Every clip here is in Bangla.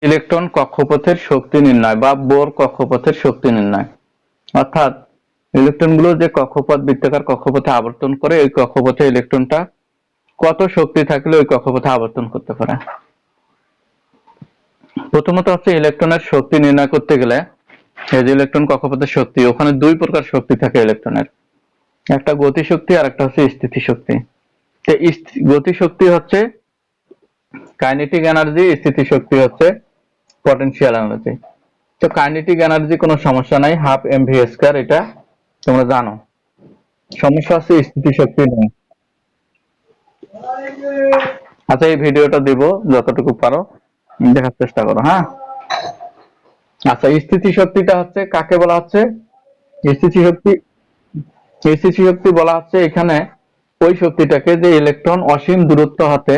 ইলেকট্রন কক্ষপথের শক্তি নির্ণয় বা বোর কক্ষপথের শক্তি নির্ণয়, অর্থাৎ ইলেকট্রনগুলো যে কক্ষপথ বৃত্তাকার কক্ষপথে আবর্তন করে ওই কক্ষপথে ইলেকট্রনটা কত শক্তি থাকলে ওই কক্ষপথে আবর্তন করতে পারে। প্রথমত হচ্ছে ইলেকট্রনের শক্তি নির্ণয় করতে গেলে এই যে ইলেকট্রন কক্ষপথের শক্তি, ওখানে দুই প্রকার শক্তি থাকে ইলেকট্রনের, একটা গতি শক্তি আর একটা হচ্ছে স্থিতি শক্তি। তো গতি শক্তি হচ্ছে কাইনেটিক এনার্জি, স্থিতি শক্তি হচ্ছে পটেনশিয়াল এনার্জি। তো কাইনেটিক এনার্জি কোনো সমস্যা নাই, হাফ এমভি স্কয়ার, এটা তোমরা জানো। সমস্যা হচ্ছে স্থিতি শক্তি নেই। আচ্ছা, এই ভিডিওটা দিব, যতটুকু পারো দেখার চেষ্টা করো, হ্যাঁ। আচ্ছা, স্থিতি শক্তিটা হচ্ছে কাকে বলা হচ্ছে? স্থিতি শক্তি, স্থিতি শক্তি বলা হচ্ছে এখানে ওই শক্তিটাকে যে ইলেকট্রন অসীম দূরত্ব হতে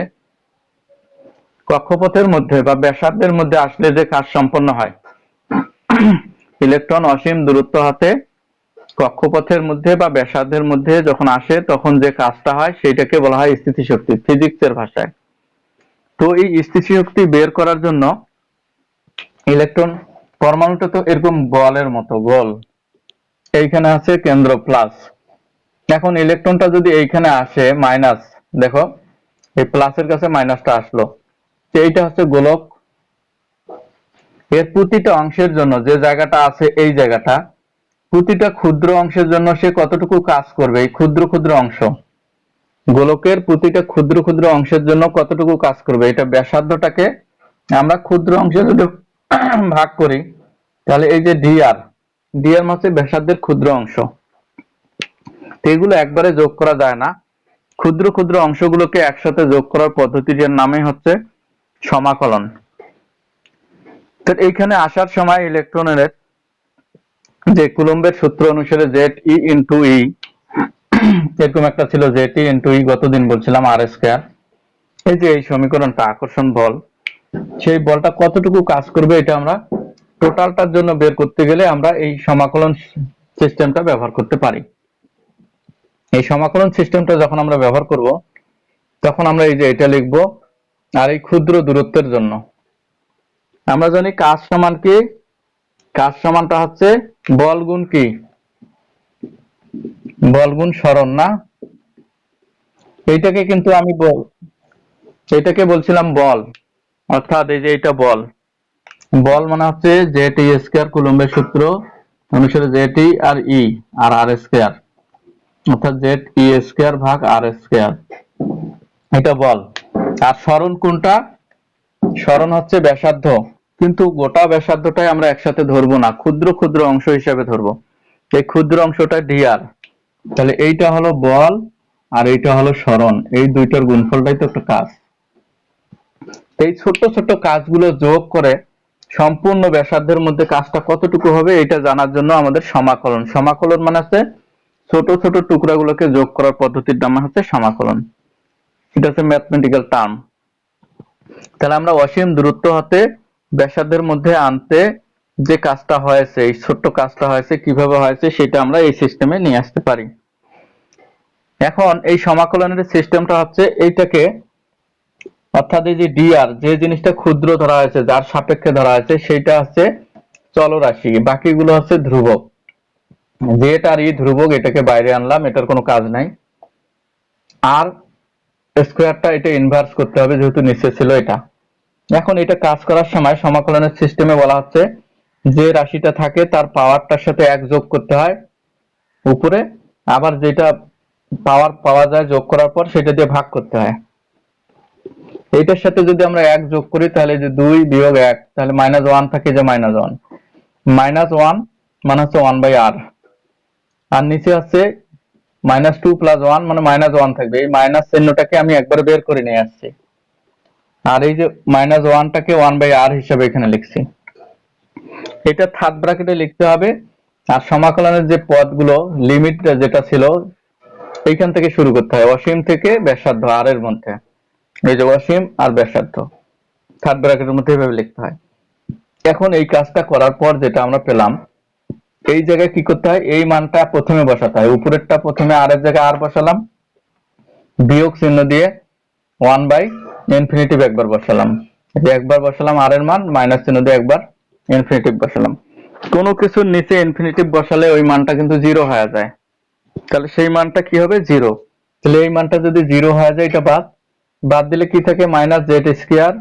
কক্ষপথের মধ্যে বা ব্যাসার্ধের মধ্যে আসলে যে কাজ সম্পন্ন হয়। ইলেকট্রন অসীম দূরত্ব হতে কক্ষপথের মধ্যে বা ব্যাসার্ধের মধ্যে যখন আসে তখন যে কাজটা হয় সেটাকে বলা হয় স্থিতিশক্তি, ফিজিক্সের ভাষায়। তো এই স্থিতিশক্তি বের করার জন্য ইলেকট্রন, পরমাণুটা তো এরকম বলের মতো গোল, এইখানে আছে কেন্দ্র প্লাস। এখন ইলেকট্রনটা যদি এইখানে আসে মাইনাস, দেখো এই প্লাসের কাছে মাইনাসটা আসলো, এইটা হচ্ছে গোলক। এর প্রতিটা অংশের জন্য যে জায়গাটা আছে এই জায়গাটা, প্রতিটা ক্ষুদ্র অংশের জন্য সে কতটুকু কাজ করবে, এই ক্ষুদ্র ক্ষুদ্র অংশ, গোলকের প্রতিটা ক্ষুদ্র ক্ষুদ্র অংশের জন্য কতটুকু কাজ করবে, এটা ব্যাসার্ধটাকে আমরা ক্ষুদ্র অংশে যদি ভাগ করি তাহলে এই যে ডিআর, ডিআর হচ্ছে ব্যাসার্ধের ক্ষুদ্র অংশ। এগুলো একবারে যোগ করা যায় না, ক্ষুদ্র ক্ষুদ্র অংশগুলোকে একসাথে যোগ করার পদ্ধতিটির নামে হচ্ছে সমাকলন। তো এইখানে আসার সময় ইলেকট্রনের যে কুলম্বের সূত্র অনুসারে জেড ই ইন্টু ই, এরকম একটা ছিল জেড ই ইন্টু ই, গতদিন বলছিলাম আর স্কয়ার। এই যে এই সমীকরণটা আকর্ষণ বল, সেই বলটা কতটুকু কাজ করবে এটা আমরা টোটালটার জন্য বের করতে গেলে আমরা এই সমাকলন সিস্টেমটা ব্যবহার করতে পারি। এই সমাকলন সিস্টেমটা যখন আমরা ব্যবহার করব তখন আমরা এই যে এটা লিখবো, আর এই ক্ষুদ্র দূরত্বের জন্য আমরা জানি কাজ সমান কি, কাজ সমানটা হচ্ছে বল গুণ কি, বল গুণ সরণ না। এইটাকে কিন্তু আমি এটাকে বলছিলাম বল, অর্থাৎ এই যে এটা বল, বল মানে হচ্ছে জেড ই স্কয়ার, কুলম্বের সূত্র অনুসারে জেড ই আর ই আর আর স্কয়ার, অর্থাৎ জেড ই স্কয়ার ভাগ আর স্কয়ার, এটা বল। আর সরণ কোনটা? সরণ হচ্ছে ব্যাসার্ধ, কিন্তু গোটা ব্যাসার্ধটাই আমরা একসাথে ধরবো না, ক্ষুদ্র ক্ষুদ্র অংশ হিসাবে ধরবো। এই ক্ষুদ্র অংশটা ডিআর, তাহলে এইটা হলো বল আর এইটা হলো সরণ, এই দুইটার গুণফলটাই তো একটা কাজ। এই ছোট ছোট কাজগুলো যোগ করে সম্পূর্ণ ব্যাসার্ধের মধ্যে কাজটা কতটুকু হবে এটা জানার জন্য আমাদের সমাকলন, সমাকলন মানে হচ্ছে ছোট ছোট টুকরাগুলোকে যোগ করার পদ্ধতির নাম হচ্ছে সমাকলন। এটা হচ্ছে ম্যাথমেটিক্যাল টার্ম। তাহলে আমরা অসীম দূরত্ব হতে ব্যাসার্ধের মধ্যে আনতে যে কাজটা হয়েছে, এই ছোট্ট কাজটা হয়েছে, কিভাবে হয়েছে সেটা আমরা এই সিস্টেমে নিয়ে আসতে পারি। এখন এই সমাকলনের সিস্টেমটা হচ্ছে এইটাকে, অর্থাৎ এই যে ডিআর, যে জিনিসটা ক্ষুদ্র ধরা হয়েছে, যার সাপেক্ষে ধরা হয়েছে সেটা হচ্ছে চলরাশি, বাকিগুলো হচ্ছে ধ্রুবক। জেড আর ই ধ্রুবক, এটাকে বাইরে আনলাম, এটার কোনো কাজ নাই। আর স্কয়ারটা এটা ইনভার্স করতে হবে যেহেতু নিচে ছিল এটা। এখন এটা কাজ করার সময় সমাকলনের সিস্টেমে বলা হচ্ছে যে রাশিটা থাকে তার পাওয়ারটার সাথে এক যোগ করতে হয় উপরে, আবার যেটা পাওয়ার পাওয়া যায় যোগ করার পর সেটা দিয়ে ভাগ করতে হয়। এইটার সাথে যদি আমরা এক যোগ করি তাহলে যে 2 বিয়োগ 1, তাহলে -1 থাকে, যে -1, -1 মানে হচ্ছে 1/r, আর নিচে আছে -2 + 1 মানে -1 থাকবে। এই মাইনাস চিহ্নটাকে আমি একবার বের করে নিয়ে আসছি, আর এই যে -1টাকে 1/r হিসেবে এখানে লিখছি। এটা থার্ড ব্র্যাকেটে লিখতে হবে। আর সমাকলনের যে পদগুলো, লিমিট যেটা ছিল এইখান থেকে শুরু করতে হয়, অসীম থেকে ব্যাসার্ধ আর এর মধ্যে, এই যে অসীম আর ব্যাসার্ধ, থার্ড ব্র্যাকেটের মধ্যে এভাবে লিখতে হয়। এখন এই কাজটা করার পর যেটা আমরা পেলাম, এই জায়গায় কি করতে হয়, এই মানটা প্রথমে বসাতে হয়, উপরেরটা প্রথমে আর এর জায়গায় আর বসালাম, বিয়োগ চিহ্ন দিয়ে 1/∞ একবার বসালাম, যে একবার বসালাম আর এর মান, মাইনাস চিহ্ন দিয়ে একবার ইনফিনিটিভ বসালাম। কোনো কিছুর নিচে ইনফিনিটিভ বসালে ওই মানটা কিন্তু জিরো হয়ে যায়, তাহলে সেই মানটা কি হবে? জিরো। তাহলে এই মানটা যদি জিরো হয়ে যায়, এটা বাদ, বাদ দিলে কি থাকে? Minus z square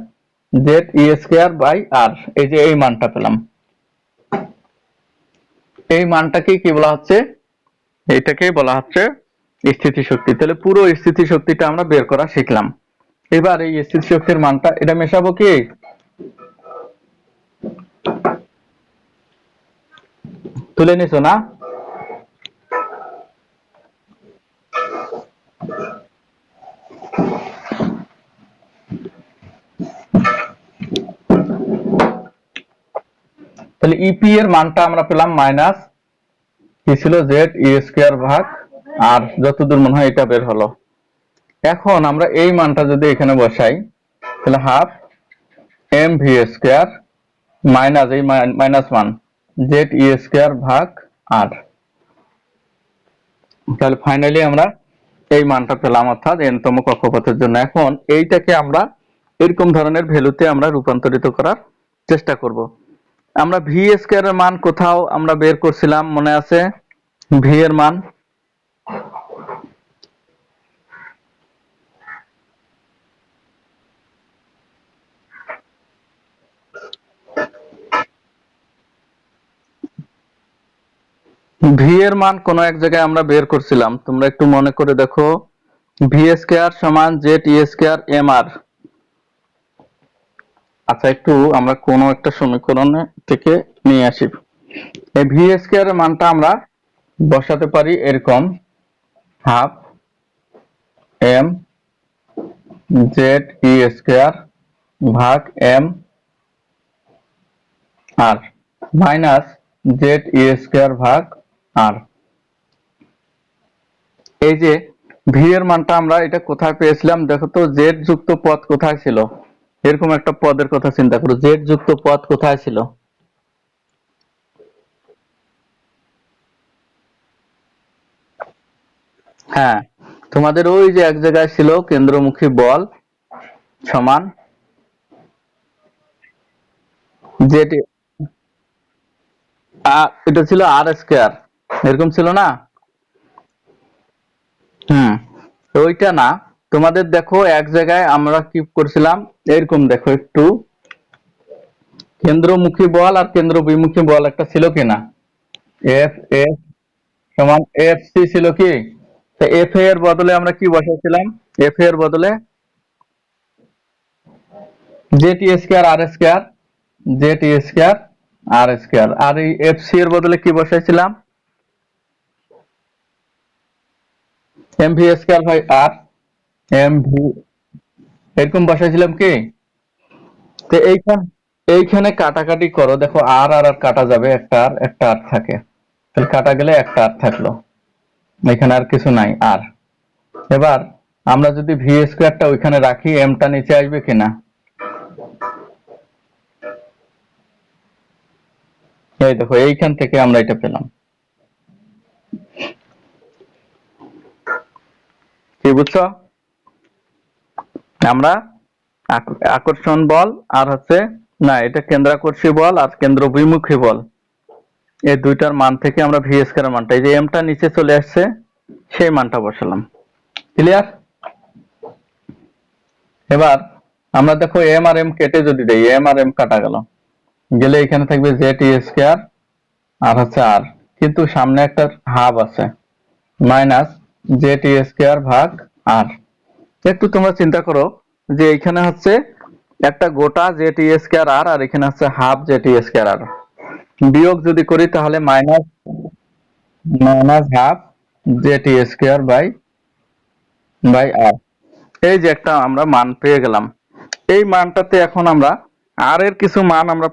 z E square by r. এই যে এই মানটা পেলাম, এই মানটাকে কি বলা হচ্ছে? এইটাকেই বলা হচ্ছে স্থিতিশক্তি। তাহলে পুরো স্থিতিশক্তিটা আমরা বের করা শিখলাম। এবার এই স্থিতিশক্তির মানটা এটা মেশাবো কি? তুলে নিছো না? তাহলে ইপি এর মানটা আমরা পেলাম মাইনাস কি ছিল? জেড ই স্কোয়ার ভাগ আর, যতদূর মনে হয় এটা বের হলো। এখন আমরা এই মানটা যদি এখানে বসাই, তাহলে half M V square minus এই মাইনাস মান জেড ই স্কোয়ার ভাগ আর। তাহলে ফাইনালি আমরা এই মানটা পেলাম, অর্থাৎ এনতম কক্ষপথের জন্য। এখন এইটাকে আমরা এরকম ধরনের ভ্যালুতে আমরা রূপান্তরিত করার চেষ্টা করব। আমরা ভি স্কোয়ার এর মান কোথাও আমরা বের করছিলাম, মনে আছে? ভি এর মান ভি এর মান কোন এক জায়গায় আমরা বের করছিলাম, তোমরা একটু মনে করে দেখো। ভি স্কোয়ার সমান Z E square M R. আচ্ছা, একটু আমরা কোন একটা সমীকরণে থেকে নিয়ে আসি। এই ভি স্কোয়ার এর মানটা আমরা বসাতে পারি এরকম, হাফ এম জেড ই স্কোয়ার ভাগ M R minus Z E square ভাগ আর। এই যে ভি এর মানটা আমরা এটা কোথায় পেয়েছিলাম দেখো তো? জেড যুক্ত পদ কোথায় ছিল? এরকম একটা পদের কথা চিন্তা করো, জেড যুক্ত পদ কোথায় ছিল? হ্যাঁ, তোমাদের ওই যে এক জায়গায় ছিল কেন্দ্রমুখী বল সমান জেড, এটা ছিল আর স্কোয়ার, এরকম ছিল না? হুম, ওইটা না, তোমাদের দেখো এক জায়গায় আমরা কি করছিলাম এরকম, দেখো একটু, কেন্দ্রমুখী বল আর কেন্দ্র বিমুখী বল একটা ছিল কিনা? এফ এফ সমান এফ সি ছিল কি? তো এফ এর বদলে আমরা কি বসাইছিলাম? এফ এর বদলে z t square r square, z t square r square. আর এই এফ সি এর বদলে কি বসাইছিলাম? M V square by r, m v, এরকম বসাইছিলাম কি? তো এইখানে কাটাকাটি করো, দেখো আর আর আর কাটা যাবে, একটা আর থাকে, তাহলে কাটা গেলে একটা আর থাকলো, এখানে আর কিছু নাই আর। এবার আমরা যদি ভি স্কোয়ারটা ওইখানে রাখি, এমটা নিচে আসবে কিনা? এই দেখো এইখান থেকে আমরা এটা পেলাম, কি বুঝছো? আমরা আকর্ষণ বল আর হচ্ছে, না এটা কেন্দ্রাকর্ষী বল আর কেন্দ্র বিমুখী বল, এই দুইটার মান থেকে আমরা ভি স্কয়ার মানটা, এই যে এমটা নিচে চলে আসছে, সেই মানটা বসালাম। ক্লিয়ার? এবার আমরা দেখো এম আর এম কেটে যদি দেই, এম আর এম কাটা গেল, গেলে এখানে থাকবে জেড ই স্কয়ার আর হচ্ছে আর, কিন্তু সামনে একটা হাফ আছে, মাইনাস জেড ই স্কয়ার ভাগ আর। একটু তোমরা চিন্তা করো যে এখানে হচ্ছে একটা গোটা জেড ই স্কয়ার আর, আর এখানে হচ্ছে হাফ জেড ই স্কয়ার আর, বিয়োগ যদি করি তাহলে minus minus half Z e square bye bye r. এই যে একটা আমরা মান পেয়ে গেলাম। এই মানটাতে এখন আমরা আর এর কিছু মান আমরা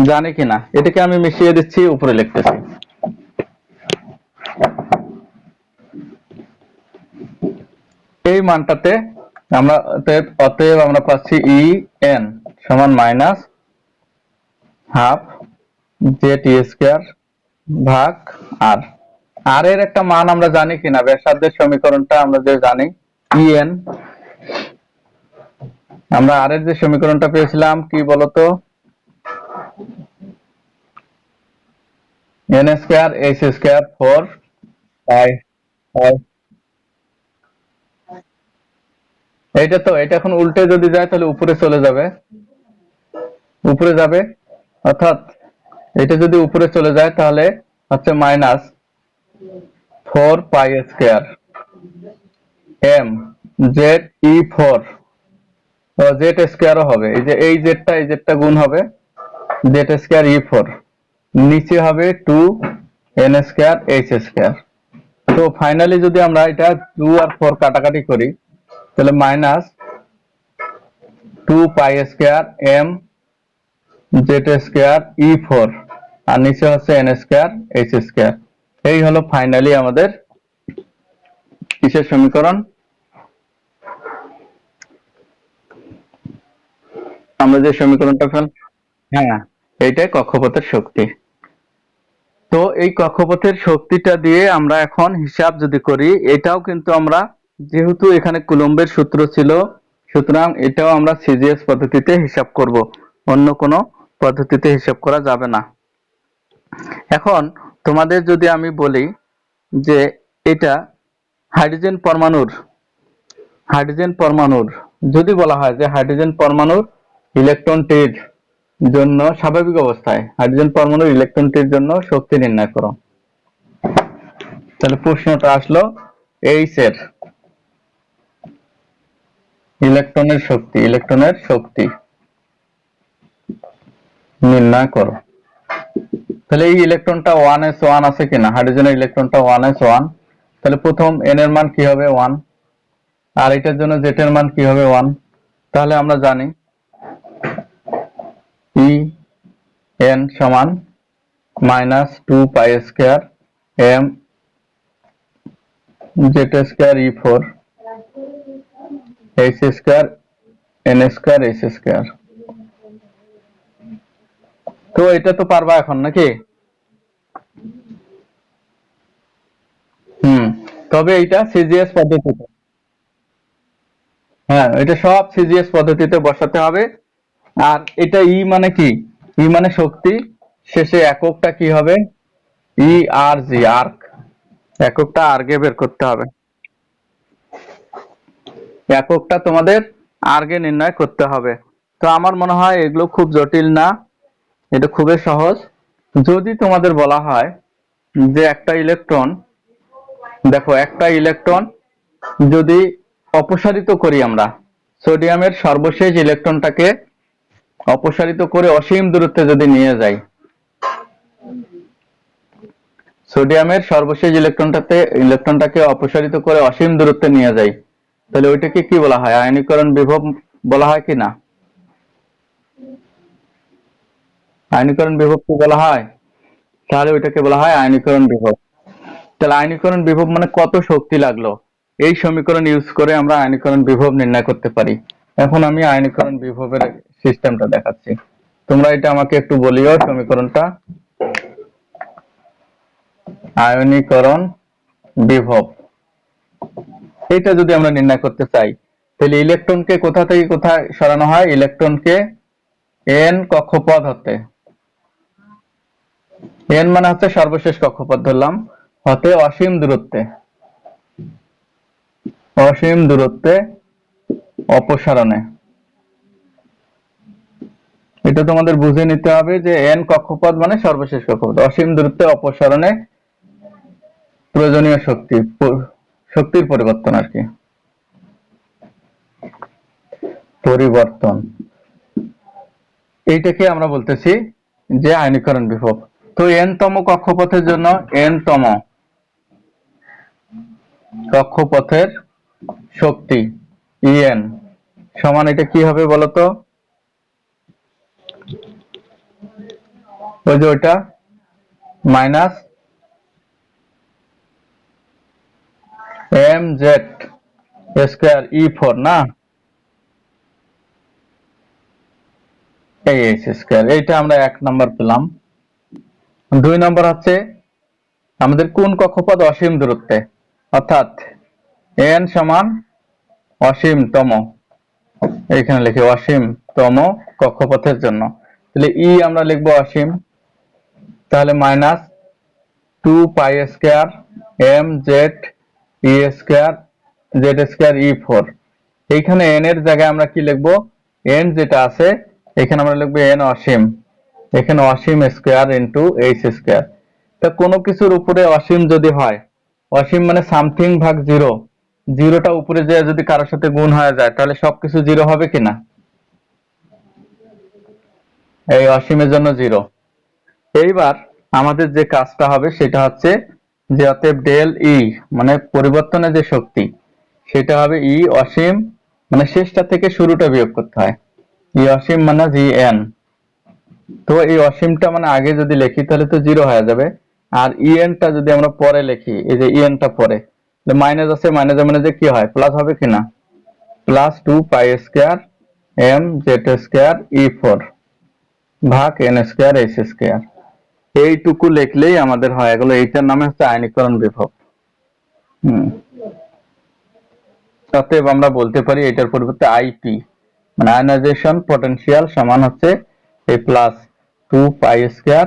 জানি কিনা, এটাকে আমি মিশিয়ে দিচ্ছি, উপরে লিখতেছি। এই মানটাতে আমরা অতএব আমরা পাচ্ছি ই এন সমান minus half Z e square ভাগ আর। আর এর একটা মান আমরা জানি কিনা? ব্যাসার্ধের সমীকরণটা আমরা যে জানি, ই এন আমরা আর এর যে সমীকরণটা পেয়েছিলাম কি বলতো, এন স্কয়ার এইচ স্কয়ার 4 পাই পাই। এইটা তো, এটা এখন উল্টে যদি যায় তাহলে উপরে চলে যাবে, উপরে যাবে, অর্থাৎ এটা যদি উপরে চলে যায় তাহলে হচ্ছে minus 4 pi square M z e 4, z স্কয়ারও হবে, এই যে এই জেডটা গুণ হবে জেড স্কয়ার ই 4, নিচে হবে 2 এন স্কয়ার এইচ স্কয়ার। তো ফাইনালি যদি আমরা এটা 2 আর 4 কাটাকাটি করি তাহলে minus 2 pi square M Z square e 4, আর নিচে হচ্ছে এন স্কয়ার এইচ স্কয়ার। এই হলো ফাইনালি আমাদের কিসের সমীকরণ, আমরা যে সমীকরণটা পেলাম, হ্যাঁ এইটাই কক্ষপথের শক্তি। তো এই কক্ষপথের শক্তিটা দিয়ে আমরা এখন হিসাব যদি করি, এটাও কিন্তু আমরা, যেহেতু এখানে কুলম্বের সূত্র ছিল, সুতরাং এটাও আমরা সিজিএস পদ্ধতিতে হিসাব করব, অন্য কোনো পদ্ধতিতে হিসাব করা যাবে না। এখন তোমাদের যদি আমি বলি যে এটা হাইড্রোজেন পরমাণুর যদি বলা হয় যে হাইড্রোজেন পরমাণুর ইলেকট্রনটির জন্য স্বাভাবিক অবস্থায় হাইড্রোজেন পরমাণুর ইলেকট্রনটির জন্য শক্তি নির্ণয় করো, তাহলে প্রশ্নটা আসলো এইচ এর ইলেকট্রনের শক্তি নির্ণয় করো। তাহলে এই ইলেকট্রনটা 1s1 আছে কিনা, হাইড্রোজেনের ইলেকট্রনটা 1s1, তাহলে প্রথম n এর মান কি হবে 1, আর এটার জন্য z এর মান কি হবে 1। তাহলে আমরা জানি ই এন সমান minus 2 pi square M Z square e 4 h square n square H square. তো এটা তো পারবা এখন নাকি? তবে এটা সিজিএস পদ্ধতিতে, হ্যাঁ এটা সব সিজিএস পদ্ধতিতে বসাতে হবে। আর এটা ই মানে কি, ই মানে শক্তি, শেষে এককটা কি হবে, ই আর জি, আর্ক, এককটা আর্গে বের করতে হবে, এককটা তোমাদের আর্গে নির্ণয় করতে হবে। তো আমার মনে হয় এগুলো খুব জটিল না, এটা খুবই সহজ। যদি তোমাদের বলা হয় যে একটা ইলেকট্রন, দেখো একটা ইলেকট্রন যদি অপসারিত করি আমরা, সোডিয়ামের সর্বশেষ ইলেকট্রনটাকে অপসারিত করে অসীম দূরত্বে যদি নিয়ে যাই, সোডিয়ামের সর্বশেষ ইলেকট্রনটাকে অপসারিত করে অসীম দূরত্বে নিয়ে যাই, তাহলে ওইটাকে কি বলা হয়, আয়নীকরণ বিভব বলা হয় কি না? আয়নীকরণ বিভব কি বলা হয়? তাহলে ওইটাকে বলা হয় আয়নীকরণ বিভব। তাহলে আয়নীকরণ বিভব মানে কত শক্তি লাগলো, এই সমীকরণ ইউজ করে আমরা আয়নীকরণ বিভব নির্ণয় করতে পারি। এখন আমি আয়নীকরণ বিভবের সিস্টেমটা দেখাচ্ছি, তোমরা এটা আমাকে একটু বলিও সমীকরণটা। আয়নীকরণ বিভব এটা যদি আমরা নির্ণয় করতে চাই, তাহলে ইলেকট্রনকে কোথা থেকে কোথায় সরানো হয়, ইলেকট্রনকে এন কক্ষপথ হতে, এন মানে হচ্ছে সর্বশেষ কক্ষপথ ধরলাম, হতে অসীম দূরত্বে অপসারণে। এটা তোমাদের বুঝে নিতে হবে যে এন কক্ষপথ মানে সর্বশেষ কক্ষপথ, অসীম দূরত্বে অপসারণে প্রয়োজনীয় শক্তির পরিবর্তন আর কি, পরিবর্তন, এইটাকে আমরা বলতেছি যে আয়নীকরণ বিভব। তো এন তম কক্ষপথের জন্য এন তম কক্ষপথের শক্তি ইএন সমান, এটা কি হবে বলতো, ওই যে ওইটা minus M Z square e 4 না, এই এইচ স্কয়ার, এইটা আমরা 1 নাম্বার পেলাম। 2 নাম্বার হচ্ছে আমাদের কোন কক্ষপথ অসীম দূরত্বে, অর্থাৎ এন সমান অসীমতম, এখানে লিখি অসীমতম কক্ষপথের জন্য, তাহলে ই আমরা লিখবো অসীম, তাহলে minus 2 pi square M z e square z square E4। এইখানে এন এর জায়গায় আমরা কি লিখবো, এন যেটা আছে এখানে আমরা লিখবো এন অসীম, এখানে অসীম স্কয়ার ইন্টু এইচ স্কয়ার। তা কোনো কিছুর উপরে অসীম যদি হয়, অসীম মানে সামথিং ভাগ জিরো, জিরোটা উপরে যে যদি কারোর সাথে গুণ হয়ে যায় তাহলে সবকিছু জিরো হবে কিনা, এই অসীমের জন্য জিরো। এইবার আমাদের যে কাজটা হবে সেটা হচ্ছে যে অতএব ডেল ই মানে পরিবর্তনের যে শক্তি সেটা হবে ই অসীম, মানে শেষটা থেকে শুরুটা বিয়োগ করতে হয়, ই অসীম মানে জি এন। তো এই অসীমটা মানে আগে যদি লিখি তাহলে তো জিরো হয়ে যাবে, আর ইএনটা যদি আমরা পরে লিখি, এই যে ইএনটা পরে মাইনাস আছে, মাইনাস মানে যে কি হয় প্লাস হবে কিনা, +2 pi square M Z square E4 ভাগ এন স্কয়ার এইচ স্কয়ার। এইটুকু লিখলেই আমাদের হয়ে গেল, এইটার নামে হচ্ছে আয়নীকরণ বিভব। অতএব আমরা বলতে পারি এটার পরিবর্তে আইপি মানে আয়নাইজেশন পটেনশিয়াল সমান হচ্ছে এই +2 pi square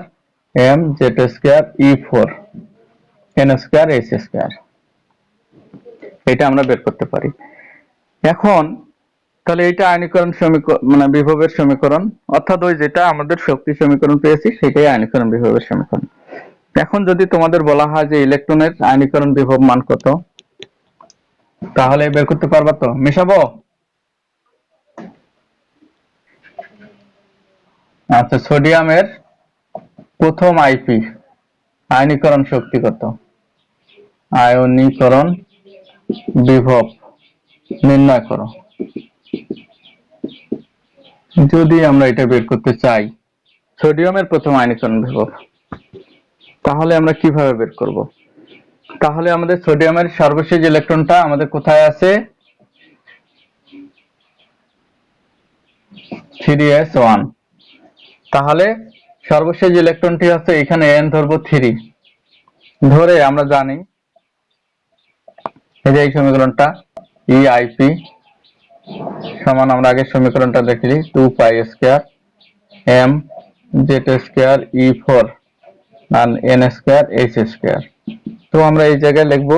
M Z square E4 N square H square. এটা আমরা বের করতে পারি। এখন তাহলে এটা আয়নীকরণ সমীকরণ মানে বিভবের সমীকরণ, অর্থাৎ ওই যেটা আমাদের শক্তি সমীকরণ পেয়েছি সেটাই আয়নীকরণ বিভবের সমীকরণ। এখন যদি তোমাদের বলা হয় যে ইলেকট্রনের আয়নীকরণ বিভব মান কত, তাহলে বের করতে পারবা তো, মেশাবো? আচ্ছা, সোডিয়ামের প্রথম আইপি আয়নীকরণ শক্তি কত, আয়নীকরণ বিভব নির্ণয় করো। যদি আমরা এটা বের করতে চাই সোডিয়ামের প্রথম আয়নীকরণ বিভব, তাহলে আমরা কিভাবে বের করব? তাহলে আমাদের সোডিয়ামের সর্বশেষ ইলেকট্রনটা আমাদের কোথায় আছে, 3s1। তাহলে সর্বশেষ ইলেকট্রনটি আছে এখানে n ধরবো 3, ধরে আমরা জানি এই যে এই সমীকরণটা ইআইপি সমান, আমরা আগে সমীকরণটা দেখি 2 pi square M Z square E4 আর এন স্কয়ার এইচ স্কয়ার। তো আমরা এই জায়গায় লিখবো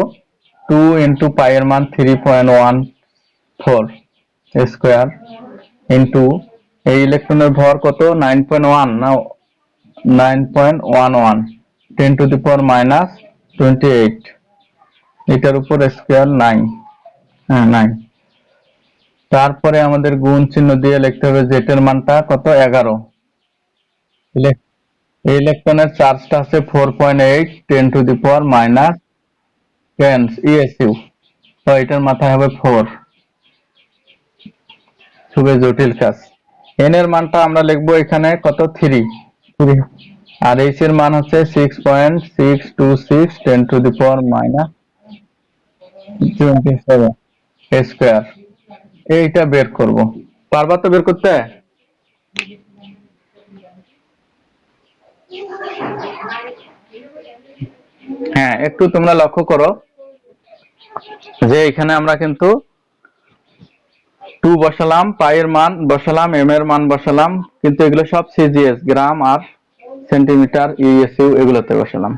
2 ইন্টু পাই এর মান 3.14 স্কয়ার ইন্টু এই ইলেকট্রনের ভর কত 9.1 না 9.11 10⁻⁻28, এটার উপর স্কয়ার 9, হ্যাঁ 9। তারপরে আমাদের গুণ চিহ্ন দিয়ে লিখতে হবে জেড এর মানটা কত 11, এই ইলেকট্রনের চার্জটা আছে 4.8 10⁻⁻10 ইএসইউ, তো এটার মাথায় হবে 4, খুবই জটিল কাজ। এন এর মানটা আমরা লিখবো এখানে কত 3, আর এইচ এর মান হচ্ছে 6.626 10⁻⁻27 স্কয়ার। এইটা বের করব, পারবা তো বের করতে? হ্যাঁ, একটু তোমরা লক্ষ্য করো যে এখানে আমরা কিন্তু 2 বসালাম, পাই এর মান বসালাম, এম এর মান বসালাম, কিন্তু এগুলো সব সিজিএস গ্রাম আর সেন্টিমিটার ইএসইউ এগুলোতে বসালাম।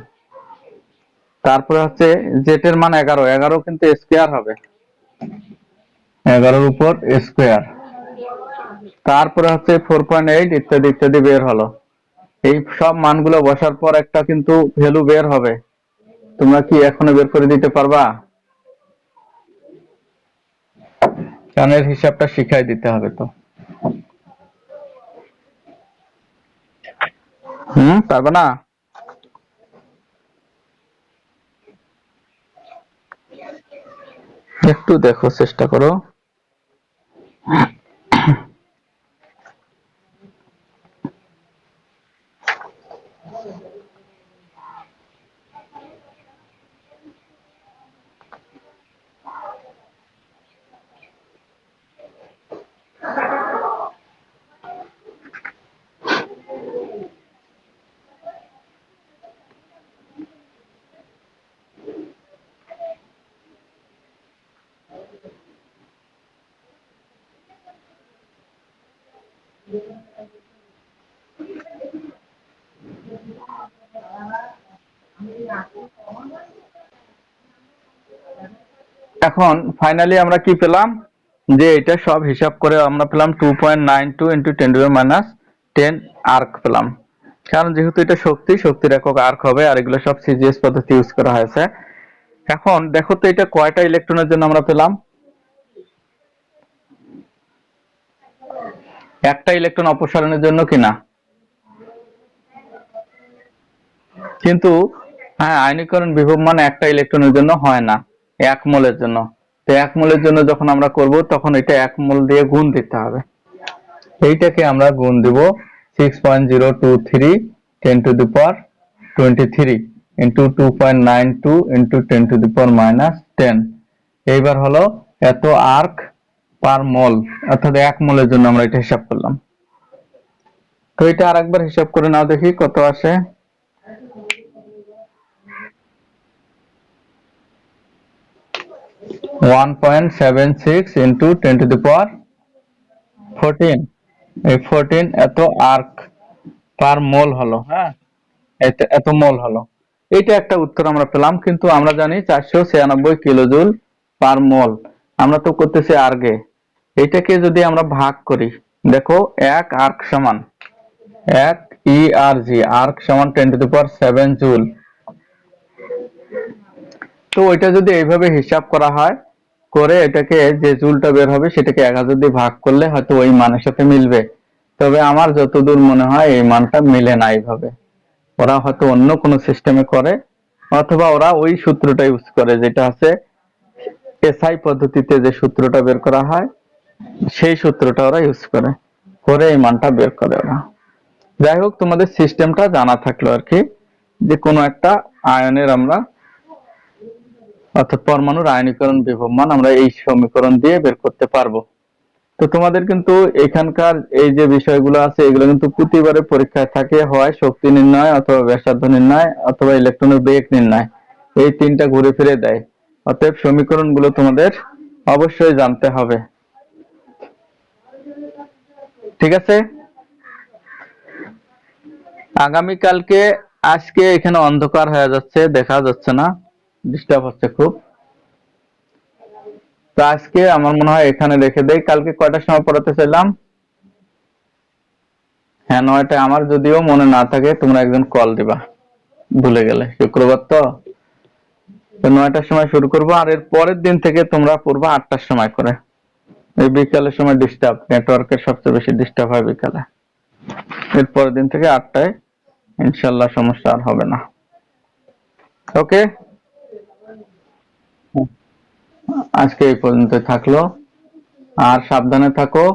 তারপরে হচ্ছে জেড এর মান 11, 11 কিন্তু স্কয়ার হবে, 11 উপর স্কয়ার। তারপরে হচ্ছে 4.8 ইত্যাদি ইত্যাদি বের হলো। এই সব মানগুলো বসার পর একটা কিন্তু ভ্যালু বের হবে, তোমরা কি এখনো বের করে দিতে পারবা? কারণ এর হিসাবটা শিখাই দিতে হবে তো। পারবে না? একটু দেখো, চেষ্টা করো। এখন ফাইনালি আমরা কি পেলাম, যে এটা সব হিসাব করে আমরা পেলাম 2.92 ইন্টু 10⁻10 আর্ক পেলাম। কারণ যেহেতু এটা শক্তির একক আর্ক হবে, আর এগুলো সব সিজিএস পদ্ধতি ইউজ করা হয়েছে। এখন দেখো তো এটা কয়টা ইলেকট্রনের জন্য আমরা পেলাম? একটা ইলেকট্রন অপসারণের জন্য কিনা? কিন্তু হ্যাঁ, আয়নীকরণ বিভব মানে একটা ইলেকট্রনের জন্য হয় না, 1 মোলের জন্য। তো 1 মোলের জন্য যখন আমরা করব তখন এটা 1 মোল দিয়ে গুণ দিতে হবে। এইটাকে আমরা গুণ দিব 6.023 10⁻23 ইন্টু 2.92 ইন্টু 10⁻10। এইবার হলো এত আর্ক পার মোল, অর্থাৎ 1 মোলের জন্য আমরা এটা হিসাব করলাম। তো এটা আরেকবার হিসাব করে নাও দেখি কত আসে। 1.76 ইন্টু 10⁻14, এই 14 এত আর্ক পার মোল হলো। হ্যাঁ, এত মোল হলো। এইটা একটা উত্তর আমরা পেলাম, কিন্তু আমরা জানি 496 কিলোজুল পার মোল। আমরা তো করতেছি আর্গে। এটাকে যদি আমরা ভাগ করি, দেখো 1 আর্ক সমান 1 ERG, আর্ক সমান 10⁻7 জুল। তো ওইটা যদি এইভাবে হিসাব করা হয়, করে এটাকে যে জুলটা বের হবে সেটাকে 1000 দিয়ে ভাগ করলে হয়তো ওই মানের সাথে মিলবে। তবে আমার যতদূর মনে হয় এই মানটা মিলে না এইভাবে। ওরা হয়তো অন্য কোনো সিস্টেমে করে, অথবা ওরা ওই সূত্রটা ইউজ করে যেটা আছে এসআই পদ্ধতিতে যে সূত্রটা বের করা হয়, সেই সূত্রটা ওরা ইউজ করে এই মানটা বের করে ওরা। যাই হোক, তোমাদের সিস্টেমটা জানা থাকলো আর কি, যে কোনো একটা আয়নের আমরা, অর্থাৎ পরমাণুর আয়নীকরণ বিভব মান আমরা এই সমীকরণ দিয়ে বের করতে পারবো। তো তোমাদের কিন্তু এখানকার এই যে বিষয়গুলো আছে এগুলো কিন্তু প্রতিবারে পরীক্ষায় থাকে, হয় শক্তি নির্ণয়, অথবা ব্যাসার্ধ নির্ণয়, অথবা ইলেকট্রনের বেগ নির্ণয়। এই তিনটা ঘুরে ফিরে দেয়। অতএব সমীকরণগুলো তোমাদের অবশ্যই জানতে হবে। ঠিক আছে, আগামীকালকে, আজকে এখানে অন্ধকার হয়ে যাচ্ছে, দেখা যাচ্ছে না, ডিস্টার্ব হচ্ছে খুব। তো আজকে আমার মনে হয় এখানে রেখে দেই। কালকে কয়টার সময় পড়াতে চাইলাম? হ্যাঁ, 9টায়। আমার যদিও মনে না থাকে তোমরা একজন কল দিবা, ভুলে গেলে। শুক্রবার তো 9টার সময় শুরু করবো, আর এর পরের দিন থেকে তোমরা পড়বা 8টার সময় করে। এই বিকালের সময় ডিস্টার্ব, নেটওয়ার্কের সবচেয়ে বেশি ডিস্টার্ব হয় বিকালে। এর পরের দিন থেকে 8টায় ইনশাল্লাহ সমস্যা আর হবে না। ওকে, আজকে এই পর্যন্ত থাকলো, আর সাবধানে থাকো।